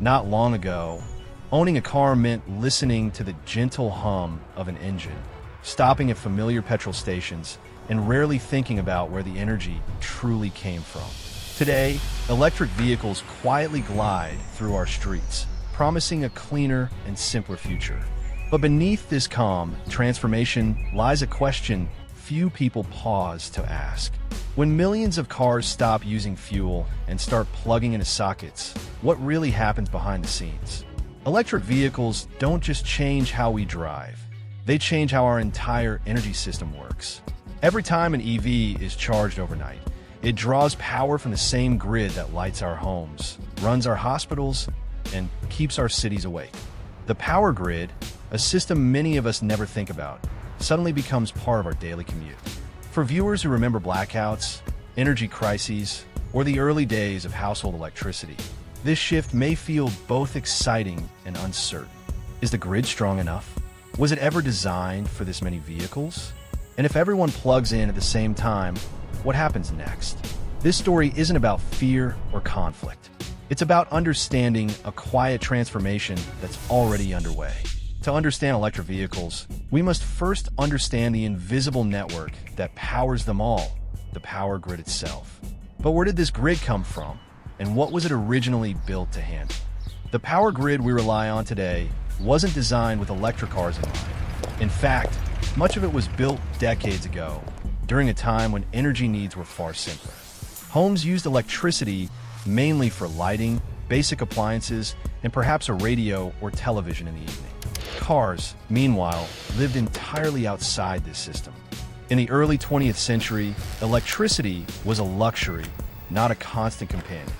Not long ago, owning a car meant listening to the gentle hum of an engine, stopping at familiar petrol stations, and rarely thinking about where the energy truly came from. Today, electric vehicles quietly glide through our streets, promising a cleaner and simpler future. But beneath this calm transformation lies a question few people pause to ask. When millions of cars stop using fuel and start plugging into sockets, what really happens behind the scenes? Electric vehicles don't just change how we drive, they change how our entire energy system works. Every time an EV is charged overnight, it draws power from the same grid that lights our homes, runs our hospitals, and keeps our cities awake. The power grid, a system many of us never think about, suddenly becomes part of our daily commute. For viewers who remember blackouts, energy crises, or the early days of household electricity, this shift may feel both exciting and uncertain. Is the grid strong enough? Was it ever designed for this many vehicles? And if everyone plugs in at the same time, what happens next? This story isn't about fear or conflict. It's about understanding a quiet transformation that's already underway. To understand electric vehicles, we must first understand the invisible network that powers them all, the power grid itself. But where did this grid come from, and what was it originally built to handle? The power grid we rely on today wasn't designed with electric cars in mind. In fact, much of it was built decades ago, during a time when energy needs were far simpler. Homes used electricity mainly for lighting, basic appliances, and perhaps a radio or television in the evening. Cars, meanwhile, lived entirely outside this system. In the early 20th century, electricity was a luxury, not a constant companion.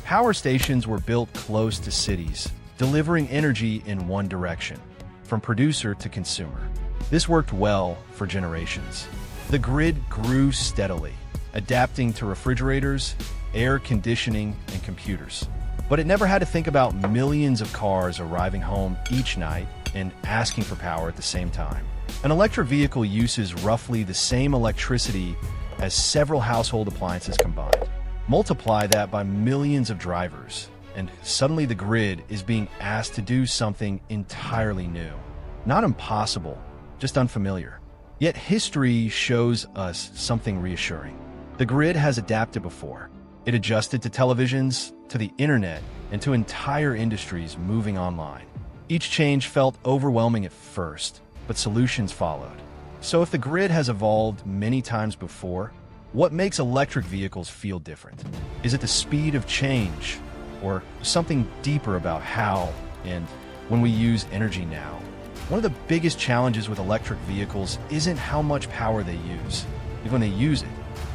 Power stations were built close to cities, delivering energy in one direction, from producer to consumer. This worked well for generations. The grid grew steadily, adapting to refrigerators, air conditioning, and computers. But it never had to think about millions of cars arriving home each night and asking for power at the same time. An electric vehicle uses roughly the same electricity as several household appliances combined. Multiply that by millions of drivers, and suddenly the grid is being asked to do something entirely new. Not impossible, just unfamiliar. Yet history shows us something reassuring. The grid has adapted before. It adjusted to televisions, to the internet, and to entire industries moving online. Each change felt overwhelming at first, but solutions followed. So if the grid has evolved many times before, what makes electric vehicles feel different? Is it the speed of change, or something deeper about how and when we use energy now? One of the biggest challenges with electric vehicles isn't how much power they use, even when they use it.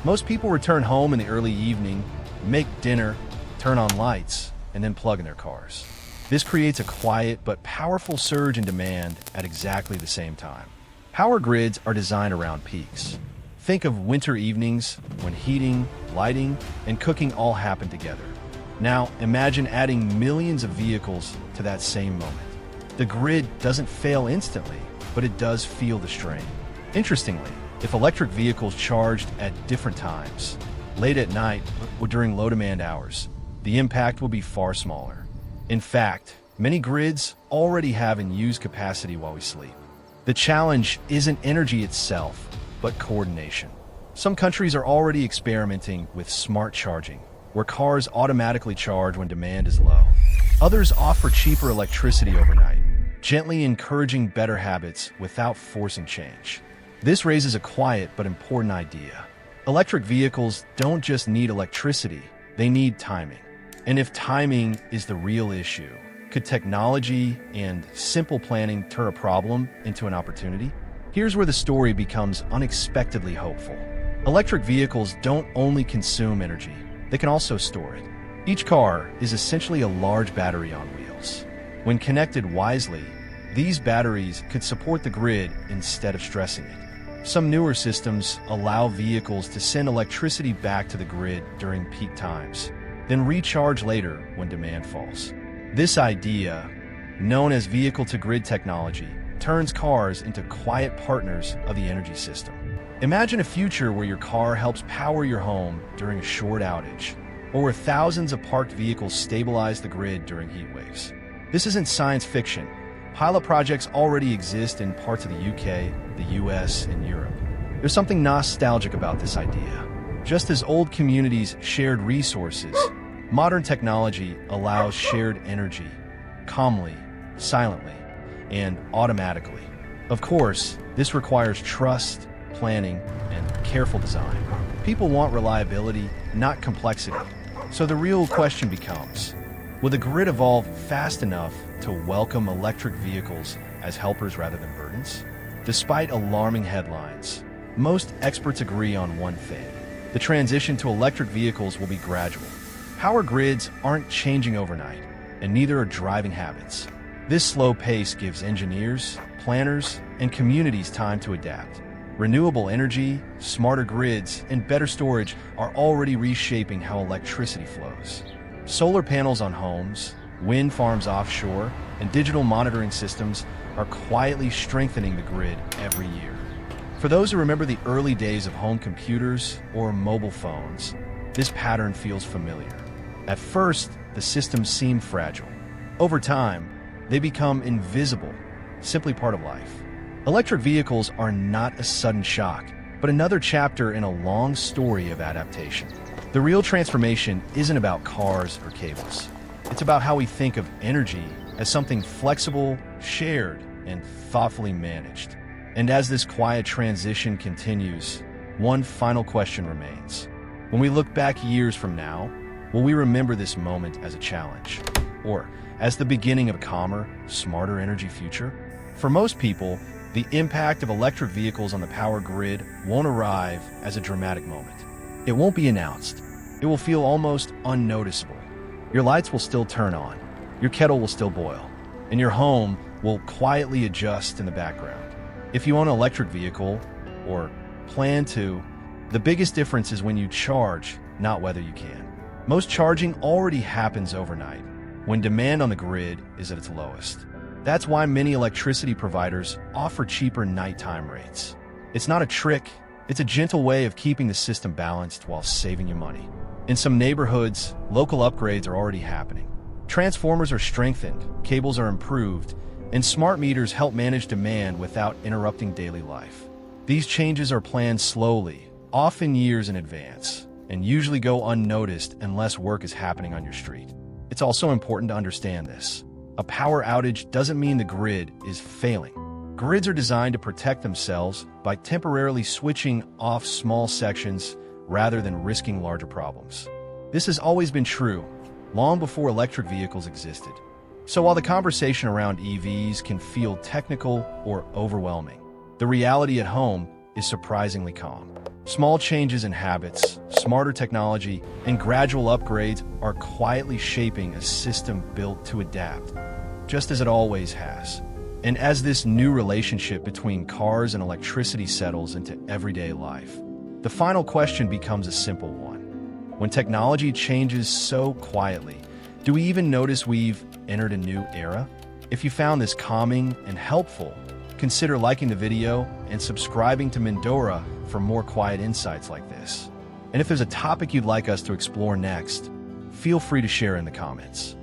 Most people return home in the early evening, make dinner, turn on lights, and then plug in their cars. This creates a quiet but powerful surge in demand at exactly the same time. Power grids are designed around peaks. Think of winter evenings when heating, lighting, and cooking all happen together. Now, imagine adding millions of vehicles to that same moment. The grid doesn't fail instantly, but it does feel the strain. Interestingly, if electric vehicles charged at different times, late at night or during low-demand hours, the impact will be far smaller. In fact, many grids already have unused capacity while we sleep. The challenge isn't energy itself, but coordination. Some countries are already experimenting with smart charging, where cars automatically charge when demand is low. Others offer cheaper electricity overnight, gently encouraging better habits without forcing change. This raises a quiet but important idea. Electric vehicles don't just need electricity, they need timing. And if timing is the real issue, could technology and simple planning turn a problem into an opportunity? Here's where the story becomes unexpectedly hopeful. Electric vehicles don't only consume energy, they can also store it. Each car is essentially a large battery on wheels. When connected wisely, these batteries could support the grid instead of stressing it. Some newer systems allow vehicles to send electricity back to the grid during peak times, then recharge later when demand falls. This idea, known as vehicle-to-grid technology, turns cars into quiet partners of the energy system. Imagine a future where your car helps power your home during a short outage, or where thousands of parked vehicles stabilize the grid during heat waves. This isn't science fiction. Pilot projects already exist in parts of the UK, the US, and Europe. There's something nostalgic about this idea. Just as old communities shared resources, modern technology allows shared energy, calmly, silently, and automatically. Of course, this requires trust, planning, and careful design. People want reliability, not complexity. So the real question becomes, will the grid evolve fast enough to welcome electric vehicles as helpers rather than burdens? Despite alarming headlines, most experts agree on one thing. The transition to electric vehicles will be gradual. Power grids aren't changing overnight, and neither are driving habits. This slow pace gives engineers, planners, and communities time to adapt. Renewable energy, smarter grids, and better storage are already reshaping how electricity flows. Solar panels on homes, wind farms offshore, and digital monitoring systems are quietly strengthening the grid every year. For those who remember the early days of home computers or mobile phones, this pattern feels familiar. At first, the systems seem fragile. Over time, they become invisible, simply part of life. Electric vehicles are not a sudden shock, but another chapter in a long story of adaptation. The real transformation isn't about cars or cables. It's about how we think of energy as something flexible, shared, and thoughtfully managed. And as this quiet transition continues, one final question remains. When we look back years from now, will we remember this moment as a challenge? Or as the beginning of a calmer, smarter energy future? For most people, the impact of electric vehicles on the power grid won't arrive as a dramatic moment. It won't be announced. It will feel almost unnoticeable. Your lights will still turn on, your kettle will still boil, and your home will quietly adjust in the background. If you own an electric vehicle, or plan to, the biggest difference is when you charge, not whether you can. Most charging already happens overnight, when demand on the grid is at its lowest. That's why many electricity providers offer cheaper nighttime rates. It's not a trick, it's a gentle way of keeping the system balanced while saving you money. In some neighborhoods, local upgrades are already happening. Transformers are strengthened, cables are improved, and smart meters help manage demand without interrupting daily life. These changes are planned slowly, often years in advance, and usually go unnoticed unless work is happening on your street. It's also important to understand this. A power outage doesn't mean the grid is failing. Grids are designed to protect themselves by temporarily switching off small sections rather than risking larger problems. This has always been true, long before electric vehicles existed. So while the conversation around EVs can feel technical or overwhelming, the reality at home is surprisingly calm. Small changes in habits, smarter technology, and gradual upgrades are quietly shaping a system built to adapt, just as it always has. And as this new relationship between cars and electricity settles into everyday life, the final question becomes a simple one. When technology changes so quietly, do we even notice we've entered a new era? If you found this calming and helpful, consider liking the video and subscribing to Mindora for more quiet insights like this. And if there's a topic you'd like us to explore next, feel free to share in the comments.